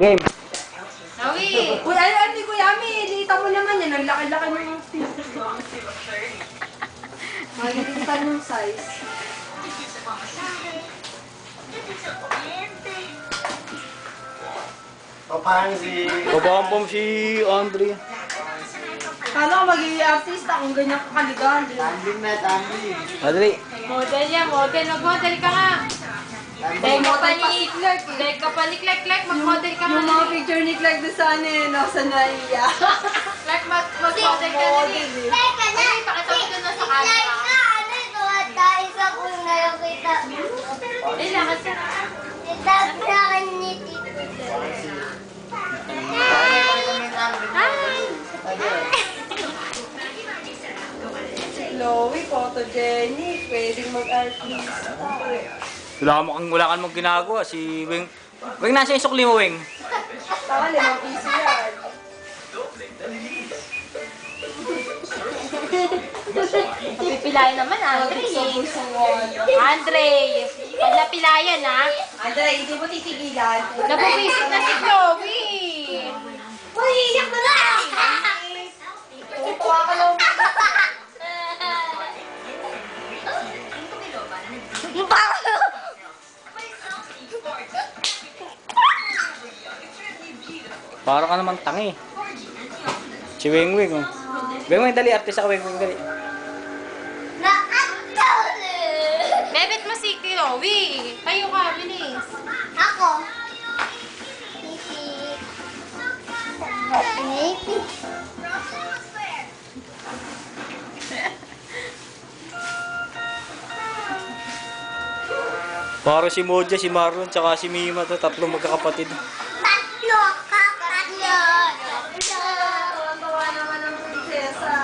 Game. Nawi! Uy, hindi ko yami. Lita mo naman yan. Ang laki-laki mo yung Malitan yung size. Parang si... Babampam si Andre. Kala ko magiging artista kung ganyan kakaligahan. Tanding na, tanding. Andre. Model yan, model. Mag-model ka nga. Dahil ka pa ni Clark. Dahil ka pa ni Clark. Clark, mag-model ka Yung nga. mga picture ni Clark doon sa ano eh, nasa naiya. Clark, mag-model ka na rin. Teka na! Ay, pakita mo doon sa camera. Ano ito? Ata, isa ko na yung kita. Eh, lakad ka. Itabi sa akin ni Tito. Chloe, photogenic. Pwedeng mag-artista. Wala ka mong ginagawa. Si Weng. Weng, nasa yung sukli mo, Weng? Saka 5 piso yan. Napipilayan naman, Andre. Sa pusuan. Andre! Pag napilayan, ha? Andre, hindi mo titigilan. Nabubisit na si Chloe. Uy, iyak na lang! Tuwa ka lang. Para ka naman tangi. Si Weng Weng, oh. Weng Weng, dali. Artista ka, Weng Weng, dali. Bebet mo si Chloe. Tayo ka, bilis. Ako. Maybe. Para si Moja, si Marlon, tsaka si Mima to. Tatlong magkakapatid. Tatlo. Tatlo. Tawa naman ng prinsesa.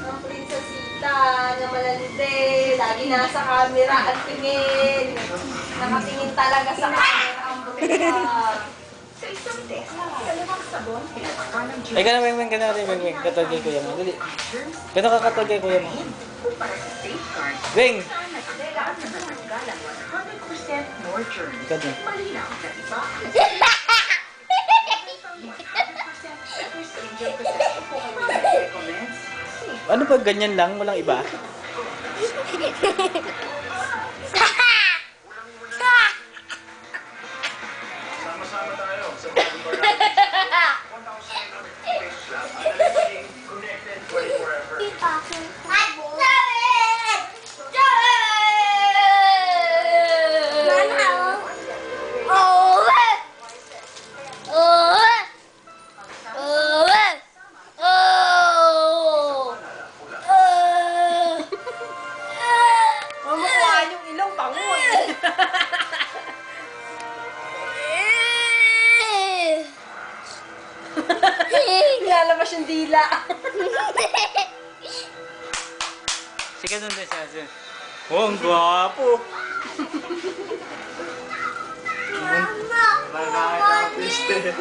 Ang prinsesita na malandi. Lagi nasa camera at tingin. Nakatingin talaga sa camera ang bruha. Ay, ka na, Weng Weng, ka na rin, Weng Weng. Katagay ko yan, dali. Gano'n ka katagay ko yan, Weng! Ikaw din. Ano ba, ganyan lang? Walang iba? Sama-sama tayo sa bagong barangay. 1,800 pesos connected 24/7. Mamukuhaan yung ilong, bango eh. Nilalabas yung dila. Sige, doon din siya. Oh, ang gwapo! Malaki ang piste.